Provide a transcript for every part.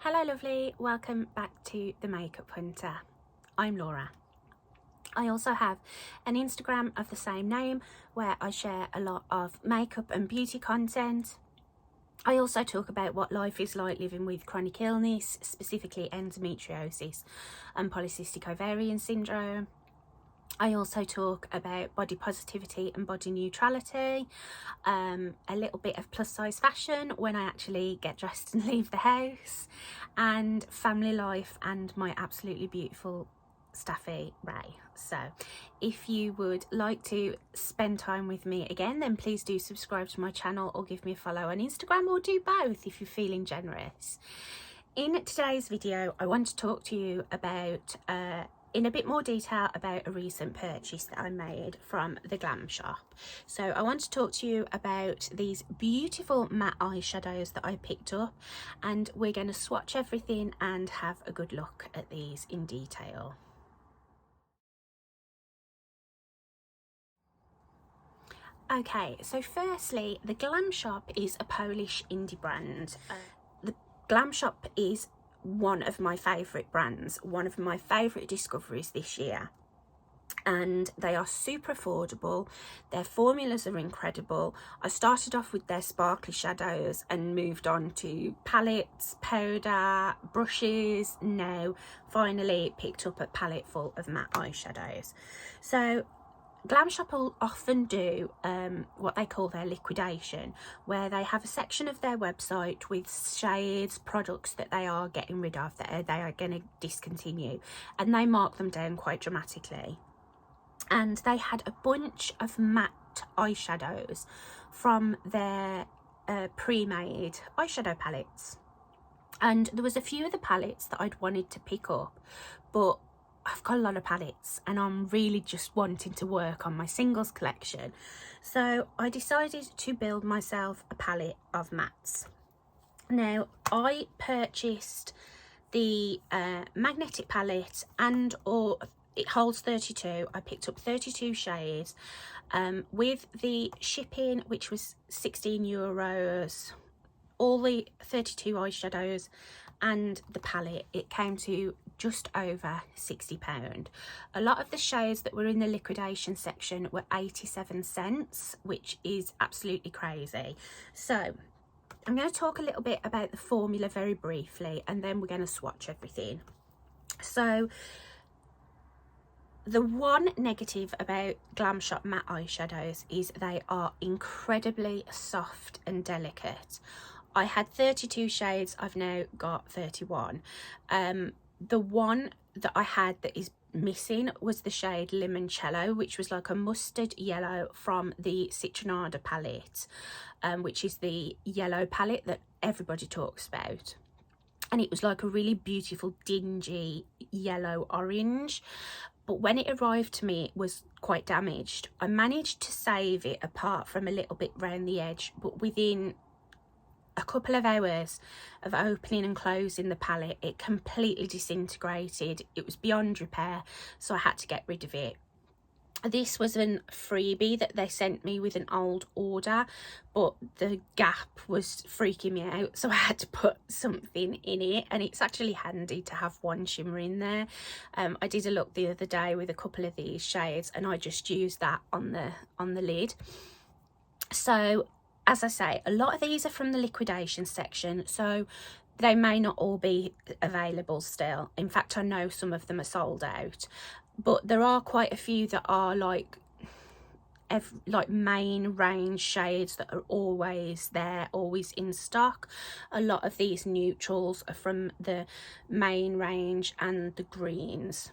Hello lovely, welcome back to The Makeup Hunter. I'm Laura. I also have an Instagram of the same name where I share a lot of makeup and beauty content. I also talk about what life is like living with chronic illness, specifically endometriosis and polycystic ovarian syndrome. I also talk about body positivity and body neutrality, a little bit of plus size fashion when I actually get dressed and leave the house, and family life and my absolutely beautiful Staffy Ray. So if you would like to spend time with me again, then please do subscribe to my channel or give me a follow on Instagram, or do both if you're feeling generous. In today's video, I want to talk to you about in a bit more detail about a recent purchase that I made from the Glam shop. So I want to talk to you about these beautiful matte eyeshadows that I picked up, and we're going to swatch everything and have a good look at these in detail. Okay, so firstly, the Glam shop is a Polish indie brand. The Glam shop is one of my favourite brands, one of my favourite discoveries this year, and they are super affordable. Their formulas are incredible. I started off with their sparkly shadows and moved on to palettes, powder, brushes. Now finally picked up a palette full of matte eyeshadows. So Glam shop will often do what they call their liquidation, where they have a section of their website with shades, products that they are getting rid of, that they are going to discontinue, and they mark them down quite dramatically. And they had a bunch of matte eyeshadows from their pre-made eyeshadow palettes, and there was a few of the palettes that I'd wanted to pick up, but I've got a lot of palettes and I'm really just wanting to work on my singles collection. So I decided to build myself a palette of mattes. Now I purchased the magnetic palette, and it holds 32. I picked up 32 shades with the shipping, which was €16. All the 32 eyeshadows and the palette, it came to just over £60. A lot of the shades that were in the liquidation section were 87 cents, which is absolutely crazy. So I'm going to talk a little bit about the formula very briefly, and then we're going to swatch everything. So the one negative about Glam shop matte eyeshadows is they are incredibly soft and delicate. I had 32 shades, I've now got 31. The one that I had that is missing was the shade Limoncello, which was like a mustard yellow from the Citronada palette, which is the yellow palette that everybody talks about. And it was like a really beautiful dingy yellow orange, but when it arrived to me it was quite damaged. I managed to save it apart from a little bit round the edge, but within a couple of hours of opening and closing the palette, it completely disintegrated. It was beyond repair, so I had to get rid of it. This was a freebie that they sent me with an old order, but the gap was freaking me out, so I had to put something in it, and it's actually handy to have one shimmer in there. I did a look the other day with a couple of these shades and I just used that on the lid. So as I say, a lot of these are from the liquidation section, so they may not all be available still. In fact, I know some of them are sold out, but there are quite a few that are like main range shades that are always there, always in stock. A lot of these neutrals are from the main range and the greens.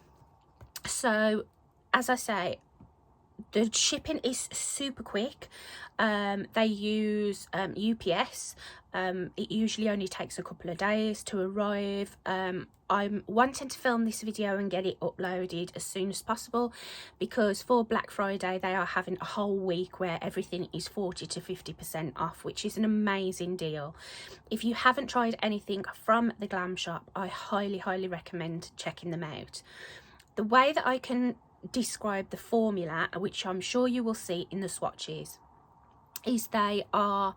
So as I say, the shipping is super quick. They use UPS. It usually only takes a couple of days to arrive. I'm wanting to film this video and get it uploaded as soon as possible, because for Black Friday they are having a whole week where everything is 40 to 50% off, which is an amazing deal. If you haven't tried anything from the Glam shop, I highly recommend checking them out. The way that I can describe the formula, which I'm sure you will see in the swatches, is they are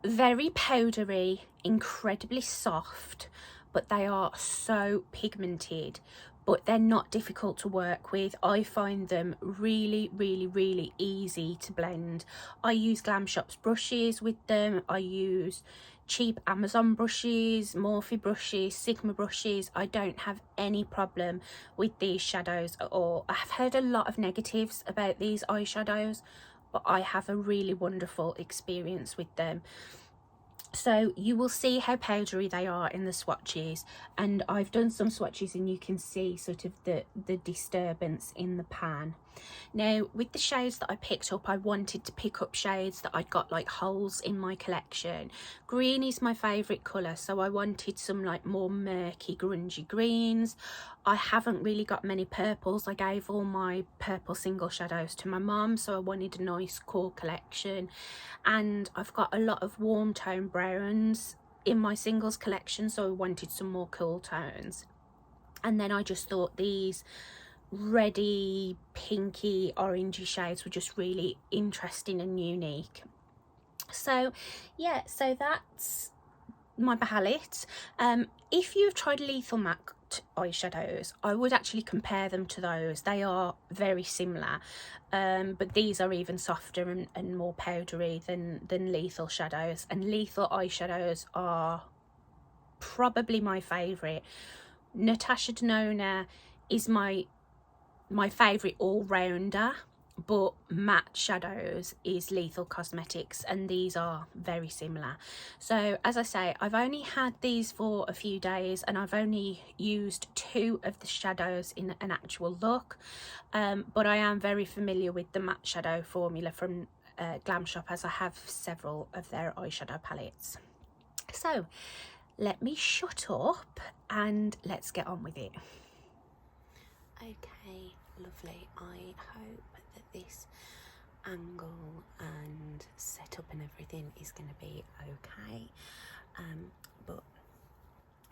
very powdery, incredibly soft, but they are so pigmented, but they're not difficult to work with. I find them really, really, really easy to blend. I use Glam Shop's brushes with them. I use cheap Amazon brushes, Morphe brushes, Sigma brushes. I don't have any problem with these shadows at all. I've heard a lot of negatives about these eyeshadows, but I have a really wonderful experience with them. So you will see how powdery they are in the swatches, and I've done some swatches and you can see sort of the disturbance in the pan. Now with the shades that I picked up, I wanted to pick up shades that I'd got like holes in my collection. Green is my favourite colour, so I wanted some like more murky grungy greens. I haven't really got many purples. I gave all my purple single shadows to my mum, so I wanted a nice core collection. And I've got a lot of warm tone browns in my singles collection, so I wanted some more cool tones. And then I just thought these reddy, pinky, orangey shades were just really interesting and unique. So yeah, so that's my palette. If you've tried Lethal Matte eyeshadows, I would actually compare them to those. They are very similar, but these are even softer and more powdery than Lethal shadows, and Lethal eyeshadows are probably my favourite. Natasha Denona is my favourite all-rounder, but matte shadows is Lethal Cosmetics, and these are very similar. So as I say, I've only had these for a few days and I've only used 2 of the shadows in an actual look, but I am very familiar with the matte shadow formula from Glam Shop, as I have several of their eyeshadow palettes. So let me shut up and let's get on with it. Okay, lovely. I hope that this angle and setup and everything is going to be okay. But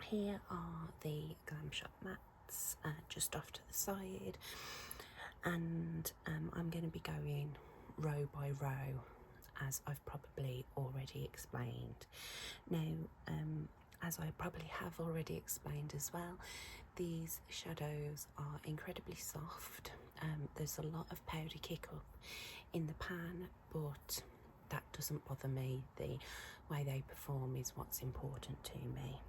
here are the Glam Shop mattes just off to the side, and I'm going to be going row by row, as I've probably already explained. Now, as I probably have already explained as well, these shadows are incredibly soft. There's a lot of powder kick up in the pan, but that doesn't bother me. The way they perform is what's important to me.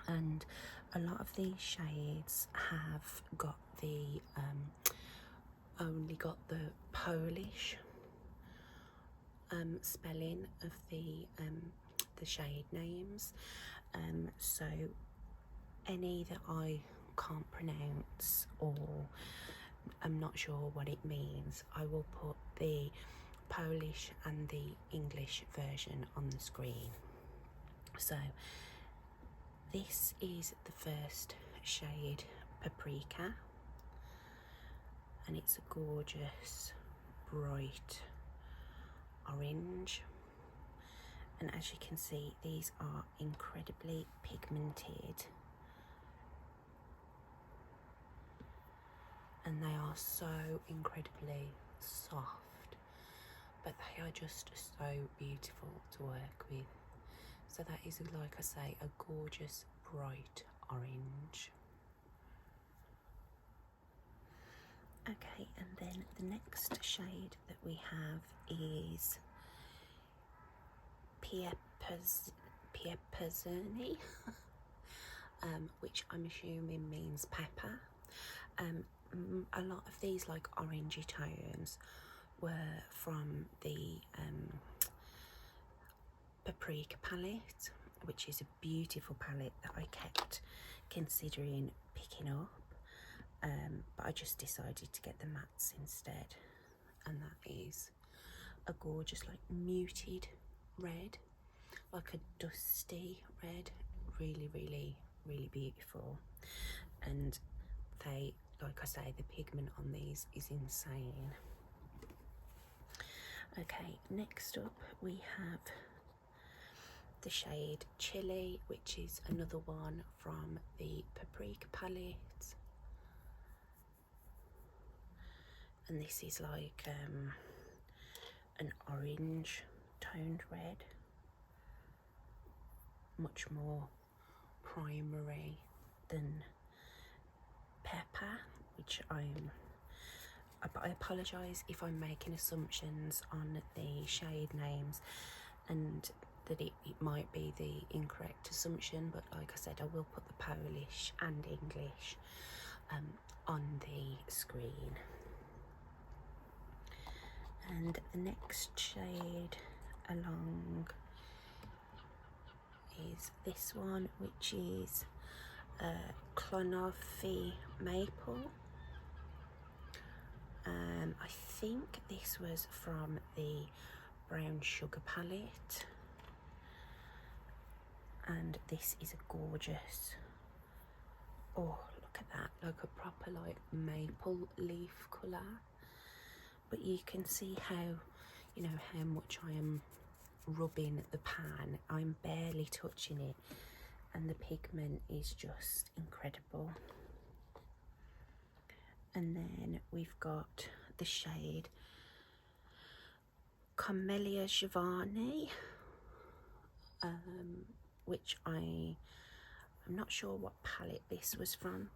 And a lot of these shades have got the only got the Polish spelling of the shade names, so any that I can't pronounce or I'm not sure what it means, I will put the Polish and the English version on the screen. So this is the first shade, Paprika, and it's a gorgeous bright orange, and as you can see, these are incredibly pigmented, and they are so incredibly soft, but they are just so beautiful to work with. So that is, like I say, a gorgeous bright orange. Okay, and then the next shade that we have is ZONY, which I'm assuming means pepper. A lot of these like orangey tones were from the Paprika palette, which is a beautiful palette that I kept considering picking up, but I just decided to get the mattes instead, and that is a gorgeous like muted red, like a dusty red, really really really beautiful. And they, like I say, the pigment on these is insane. Okay, next up we have the shade Chili, which is another one from the Paprika palette, and this is like an orange toned red. much more primary than Pepper, which I apologise if I'm making assumptions on the shade names and that it might be the incorrect assumption, but like I said, I will put the Polish and English on the screen. And the next shade along is this one, which is Clonofy Maple. I think this was from the Brown Sugar palette, and this is a gorgeous, oh look at that, like a proper like maple leaf colour. But you can see how, you know, how much I am rubbing the pan. I'm barely touching it, and the pigment is just incredible. And then we've got the shade Camellia Giovanni, which I'm not sure what palette this was from,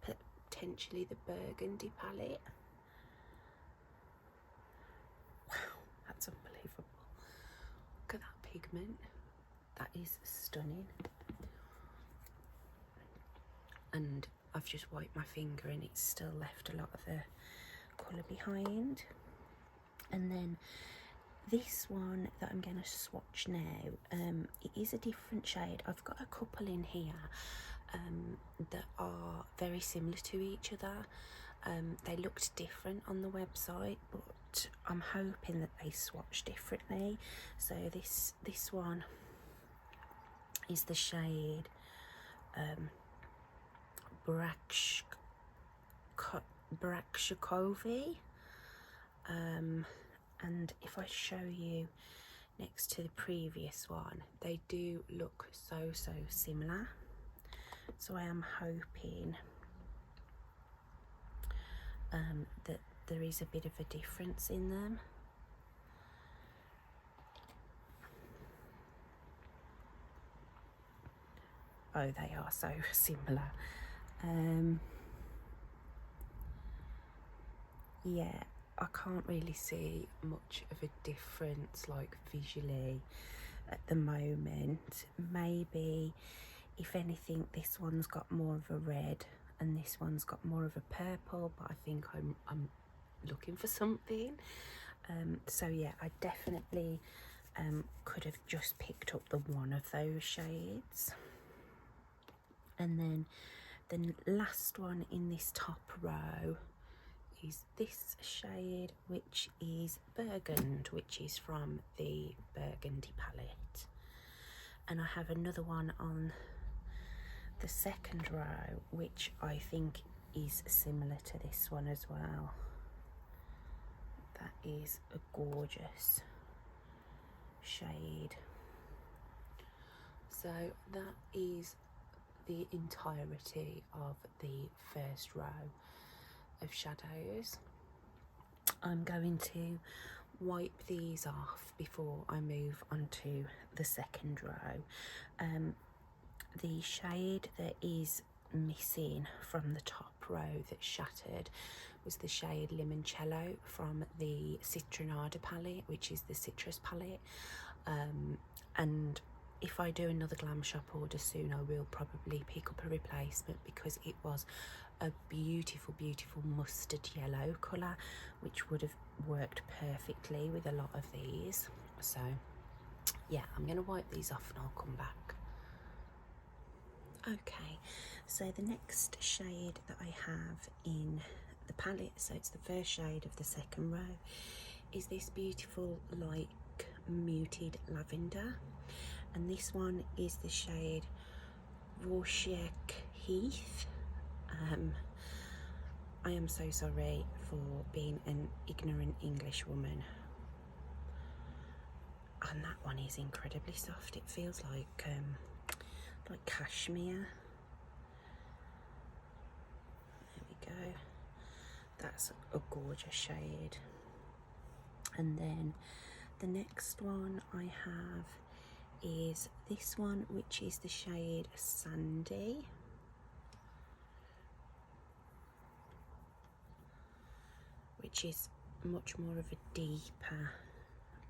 potentially the Burgundy palette. Wow, that's unbelievable. Look at that pigment. That is stunning. And I've just wiped my finger and it's still left a lot of the colour behind. And then this one that I'm going to swatch now, it is a different shade. I've got a couple in here that are very similar to each other. They looked different on the website, but I'm hoping that they swatch differently. So this one is the shade Brakshakovi, and if I show you next to the previous one, they do look so similar. So I am hoping that there is a bit of a difference in them. Oh, they are so similar. Yeah, I can't really see much of a difference like visually at the moment. Maybe if anything, this one's got more of a red and this one's got more of a purple, but I think I'm looking for something. So yeah, I definitely could have just picked up the one of those shades. And then the last one in this top row is this shade, which is Burgund, which is from the Burgundy palette. And I have another one on the second row, which I think is similar to this one as well. That is a gorgeous shade. So that is the entirety of the first row of shadows. I'm going to wipe these off before I move on to the second row. The shade that is missing from the top row that's shattered was the shade Limoncello from the Citronada palette, which is the citrus palette. And if I do another Glam Shop order soon, I will probably pick up a replacement, because it was a beautiful mustard yellow colour, which would have worked perfectly with a lot of these. So yeah, I'm going to wipe these off and I'll come back. Okay, so the next shade that I have in the palette, so it's the first shade of the second row, is this beautiful like muted lavender, and this one is the shade Rorschach Heath. I am so sorry for being an ignorant English woman, and that one is incredibly soft. It feels like cashmere. There we go. That's a gorgeous shade. And then the next one I have is this one, which is the shade Sandy. Which is much more of a deeper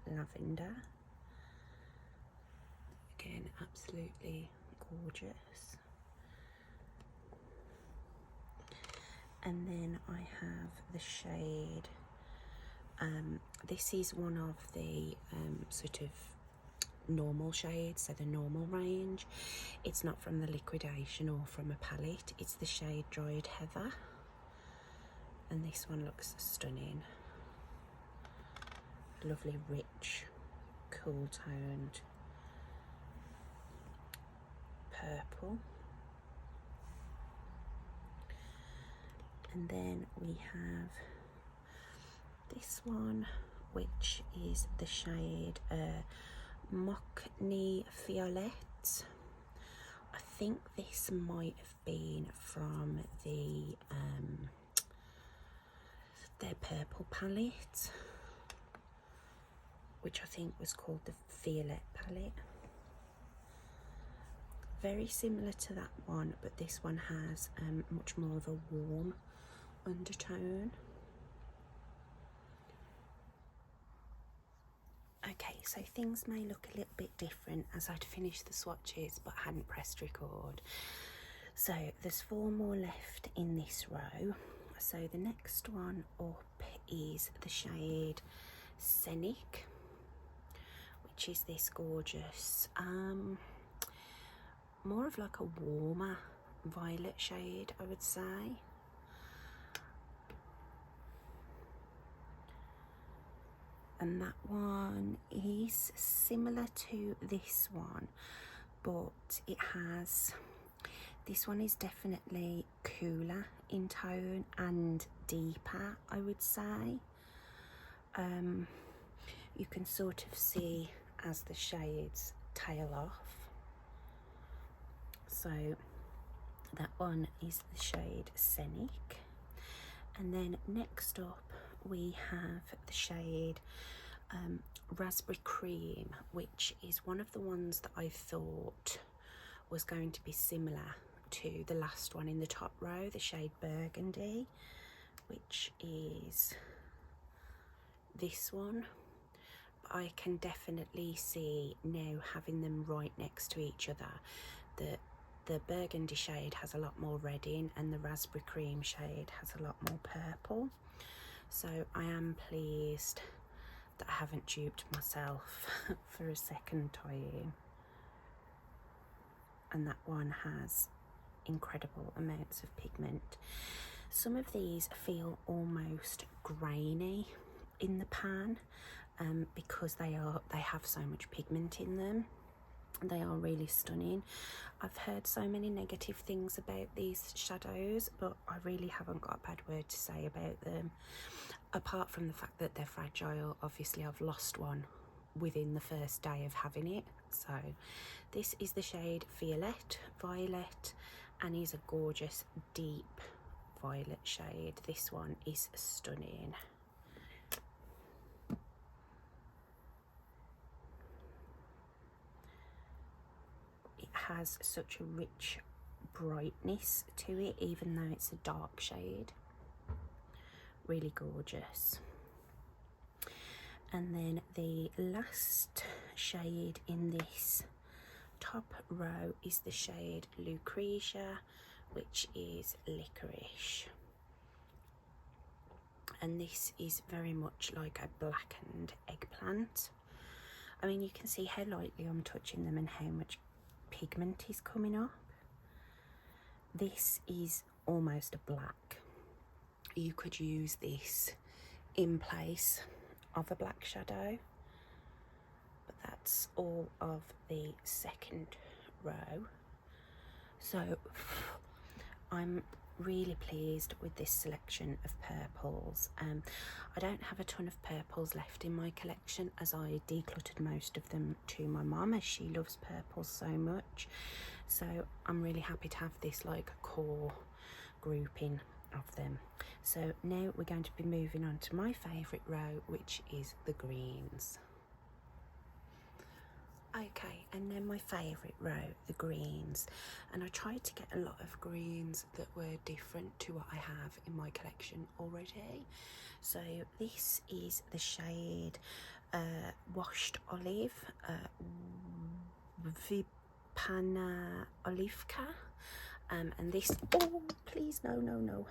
lavender. Again, absolutely gorgeous. And then I have the shade, this is one of the sort of normal shades, so the normal range. It's not from the liquidation or from a palette, it's the shade Dried Heather. And this one looks stunning. Lovely, rich, cool toned purple. And then we have this one, which is the shade MOCNY FIOLET. I think this might have been from the their purple palette, which I think was called the FIOLET palette. Very similar to that one, but this one has much more of a warm undertone. Okay, so things may look a little bit different as I'd finished the swatches but hadn't pressed record. So there's 4 more left in this row. So the next one up is the shade SENNIK, which is this gorgeous, more of like a warmer violet shade, I would say. And that one is similar to this one, but it has, this one is definitely cooler in tone and deeper, I would say. You can sort of see as the shades tail off. So that one is the shade SENNIK. And then next up we have the shade Raspberry Cream, which is one of the ones that I thought was going to be similar to the last one in the top row, the shade Burgundy, which is this one. But I can definitely see now, having them right next to each other, that the Burgundy shade has a lot more red in and the Raspberry Cream shade has a lot more purple. So I am pleased that I haven't duped myself for a second time. And that one has incredible amounts of pigment. Some of these feel almost grainy in the pan because they have so much pigment in them. They are really stunning. I've heard so many negative things about these shadows, but I really haven't got a bad word to say about them, apart from the fact that they're fragile. Obviously I've lost one within the first day of having it. So this is the shade Violet, and is a gorgeous deep violet shade. This one is stunning. It has such a rich brightness to it, even though it's a dark shade. Really gorgeous. And then the last shade in this top row is the shade Lucretia, which is Licorice. And this is very much like a blackened eggplant. I mean, you can see how lightly I'm touching them and how much pigment is coming up. This is almost a black. You could use this in place of a black shadow, but that's all of the second row. So I'm really pleased with this selection of purples. I don't have a ton of purples left in my collection, as I decluttered most of them to my mum, as she loves purples so much. So I'm really happy to have this like core grouping of them. So now we're going to be moving on to my favourite row, which is the greens. Okay, and then my favourite row, the greens, and I tried to get a lot of greens that were different to what I have in my collection already. So this is the shade Washed Olive, Vipana Olivka, and this, oh please, no, no, no.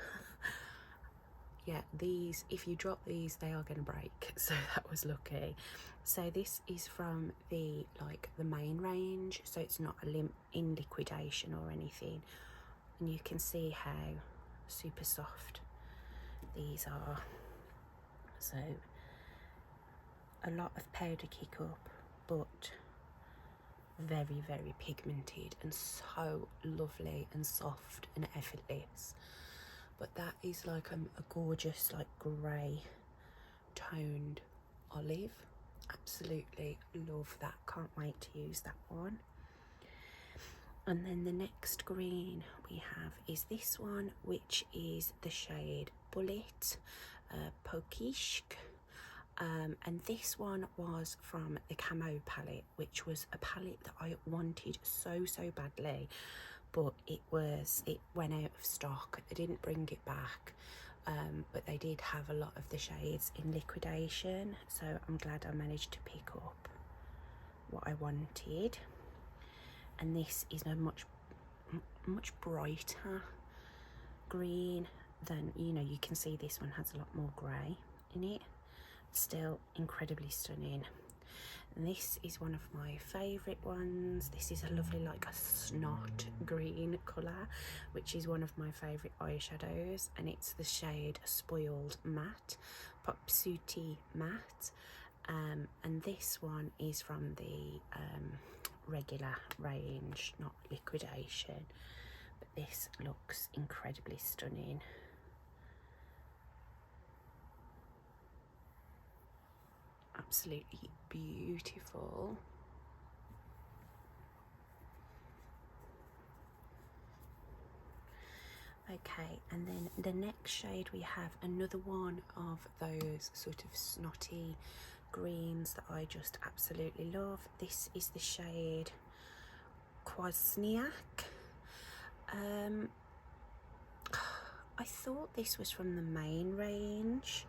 Yeah, these, if you drop these, they are going to break, so that was lucky. So this is from the main range, so it's not in liquidation or anything, and you can see how super soft these are. So a lot of powder kick up, but very, very pigmented and so lovely and soft and effortless. But that is like a gorgeous grey toned olive. Absolutely love that, can't wait to use that one. And then the next green we have is this one, which is the shade Bullet, Pokishk. And this one was from the Camo palette, which was a palette that I wanted so badly, but it went out of stock. They didn't bring it back, but they did have a lot of the shades in liquidation, so I'm glad I managed to pick up what I wanted. And this is a much brighter green than, you can see this one has a lot more grey in it. Still incredibly stunning. And this is one of my favourite ones. This is a lovely a snot green colour, which is one of my favourite eyeshadows, and it's the shade Spoiled Matte, Popsuti Matte, and this one is from the regular range, not liquidation, but this looks incredibly stunning. Absolutely beautiful. Okay, and then the next shade we have another one of those sort of snotty greens that I just absolutely love. This is the shade Kwasniak. I thought this was from the main range,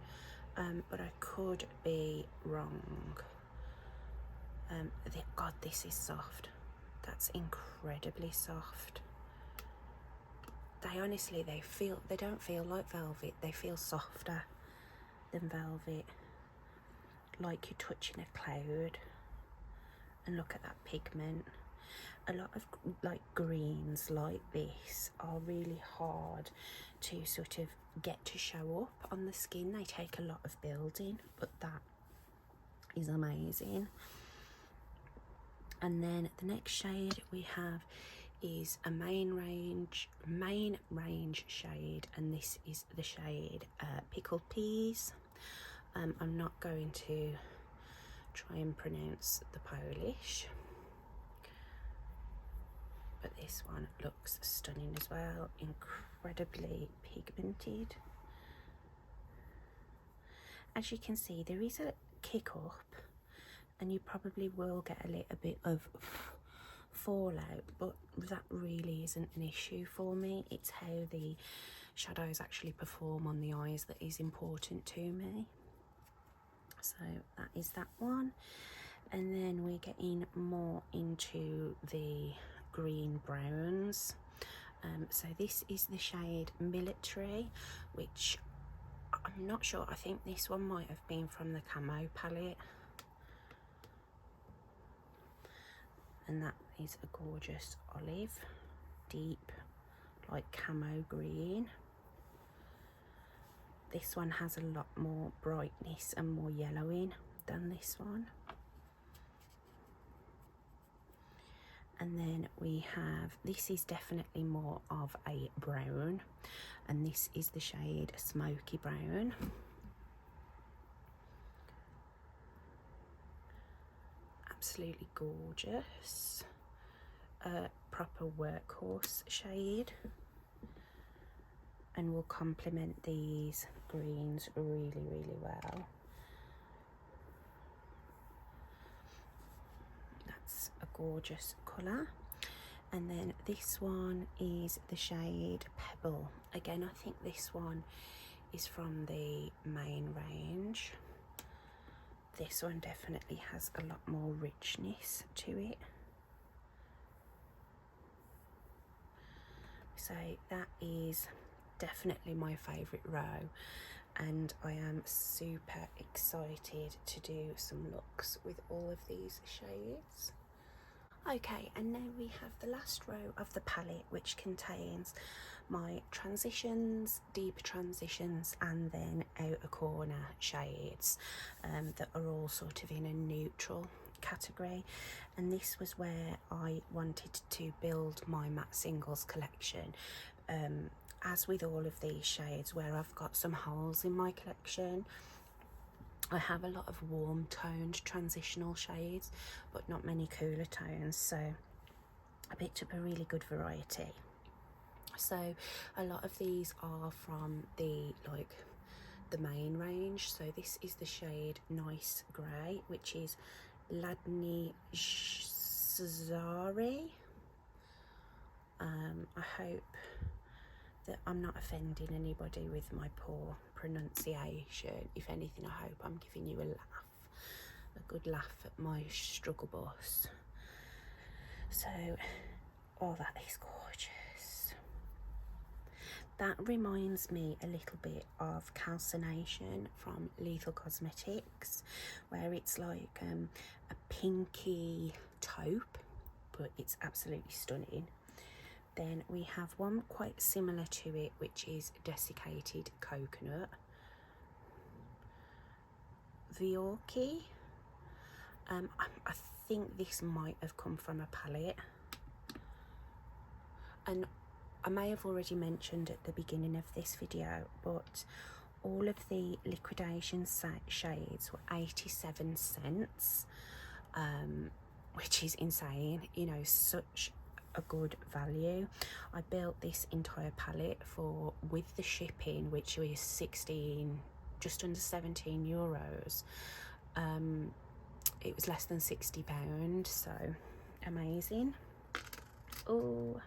but I could be wrong. God, this is soft. That's incredibly soft. They honestly, they don't feel like velvet. They feel softer than velvet, like you're touching a cloud. And look at that pigment. A lot of greens like this are really hard to sort of get to show up on the skin. They take a lot of building, but that is amazing. And then the next shade we have is a main range shade, and this is the shade Pickled Peas. I'm not going to try and pronounce the Polish, but this one looks stunning as well, incredibly pigmented. As you can see, there is a kick up, and you probably will get a little bit of fallout, but that really isn't an issue for me. It's how the shadows actually perform on the eyes that is important to me. So that is that one. And then we're getting more into the green browns. So this is the shade Military, which I'm not sure, I think this one might have been from the Camo palette. And that is a gorgeous olive, deep camo green. This one has a lot more brightness and more yellowing than this one. And then we have, this is definitely more of a brown, and this is the shade Smoky Brown. Absolutely gorgeous. Proper workhorse shade, and will complement these greens really well. That's gorgeous colour. And then this one is the shade Pebble. Again, I think this one is from the main range. This one definitely has a lot more richness to it. So that is definitely my favourite row, and I am super excited to do some looks with all of these shades. Okay, and now we have the last row of the palette, which contains my transitions, deeper transitions, and then outer corner shades that are all sort of in a neutral category. And this was where I wanted to build my matte singles collection. As with all of these shades, where I've got some holes in my collection, I have a lot of warm toned transitional shades, but not many cooler tones, so I picked up a really good variety. So a lot of these are from the main range. So this is the shade Nice Grey, which is Ladny Zari. I hope that I'm not offending anybody with my poor pronunciation. If anything, I hope I'm giving you a laugh, a good laugh at my struggle bus. So, oh, that is gorgeous. That reminds me a little bit of Calcination from Lethal Cosmetics, where it's like a pinky taupe, but it's absolutely stunning. Then we have one quite similar to it, which is Desiccated Coconut. Viorki. I think this might have come from a palette. And I may have already mentioned at the beginning of this video, but all of the liquidation shades were 87 cents, which is insane, you know, such a good value. I built this entire palette for, with the shipping, which was 16, just under 17 euros. It was less than £60, so amazing. Oh,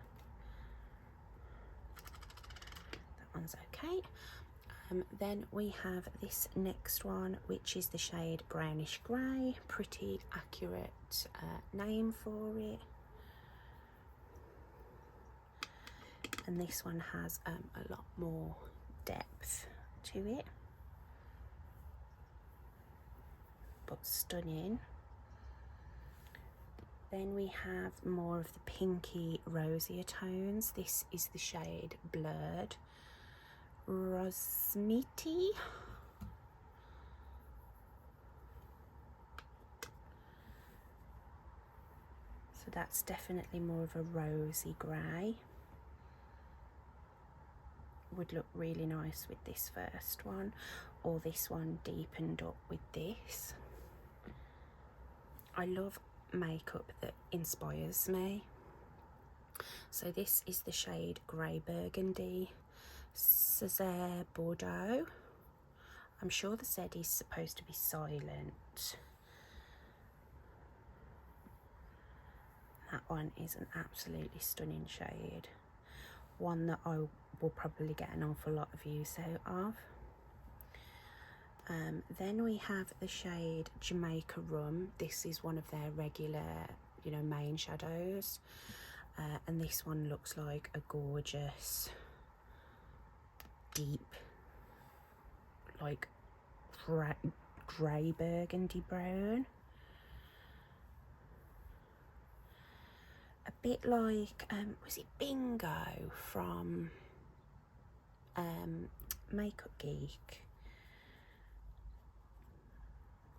that one's okay. Then we have this next one, which is the shade Brownish Grey. Pretty accurate name for it. And this one has a lot more depth to it, but stunning. Then we have more of the pinky rosier tones. This is the shade Blurred Rosmiti. So that's definitely more of a rosy grey. Would look really nice with this first one, or this one deepened up with this. I love makeup that inspires me. So this is the shade Grey Burgundy, César Bordeaux. I'm sure the Z is supposed to be silent. That one is an absolutely stunning shade. One that I will probably get an awful lot of use out of. Then we have the shade Jamaica Rum. This is one of their regular, you know, main shadows. And this one looks like a gorgeous, deep, like grey burgundy brown. A bit like, was it Bingo from Makeup Geek?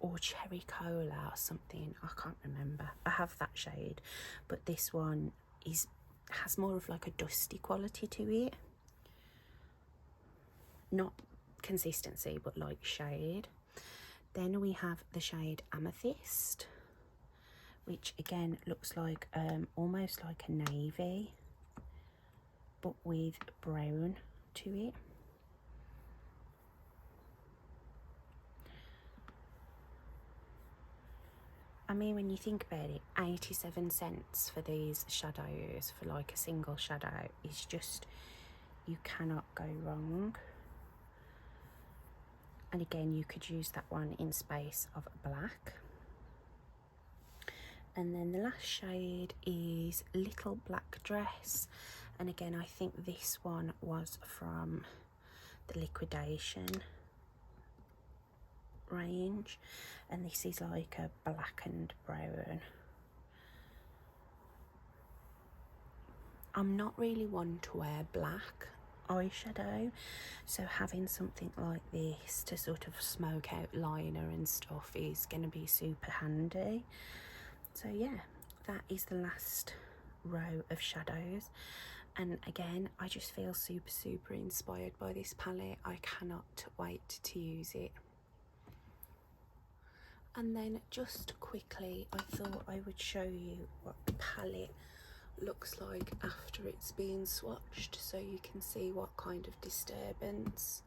Or Cherry Cola or something, I can't remember. I have that shade, but this one has more of like a dusty quality to it. Not consistency, but like shade. Then we have the shade Amethyst, which again looks like almost like a navy, but with brown to it. mean, when you think about it, 87 cents for these shadows, for like a single shadow, is just, you cannot go wrong. And again, you could use that one in space of black. And then the last shade is Little Black Dress, and again, I think this one was from the Liquidation range, and this is like a black and brown. I'm not really one to wear black eyeshadow, so having something like this to sort of smoke out liner and stuff is going to be super handy. So yeah, that is the last row of shadows, and again, I just feel super inspired by this palette. I cannot wait to use it. And then just quickly, I thought I would show you what the palette looks like after it's been swatched, so you can see what kind of disturbance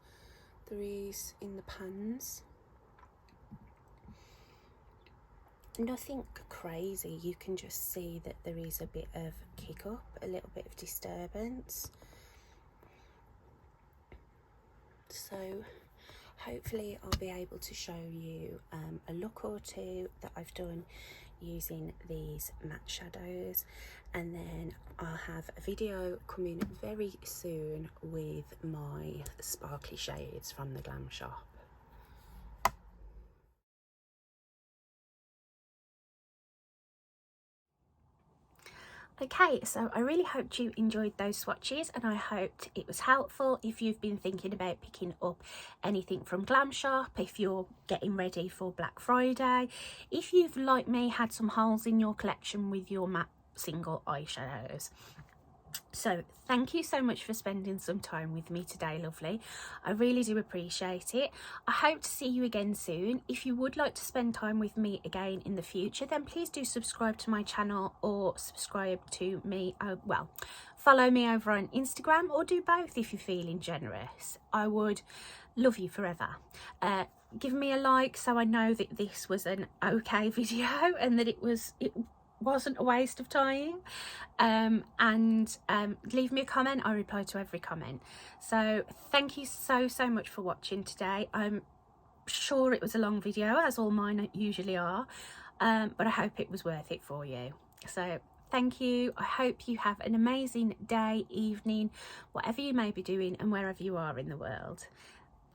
there is in the pans. Nothing crazy, you can just see that there is a bit of kick up, a little bit of disturbance. So hopefully I'll be able to show you a look or two that I've done using these matte shadows, and then I'll have a video coming very soon with my sparkly shades from the Glam shop. Okay, so I really hoped you enjoyed those swatches, and I hoped it was helpful if you've been thinking about picking up anything from Glam shop, if you're getting ready for Black Friday, if you've, like me, had some holes in your collection with your matte single eyeshadows. So thank you so much for spending some time with me today, lovely. I really do appreciate it. I hope to see you again soon. If you would like to spend time with me again in the future, then please do subscribe to my channel, or subscribe to me, well, follow me over on Instagram, or do both if you're feeling generous. I would love you forever. Give me a like so I know that this was an okay video and that it wasn't a waste of time, and leave me a comment. I reply to every comment. So thank you so much for watching today. I'm sure it was a long video, as all mine usually are, but I hope it was worth it for you. So thank you. I hope you have an amazing day, evening, whatever you may be doing and wherever you are in the world.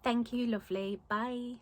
Thank you, lovely. Bye.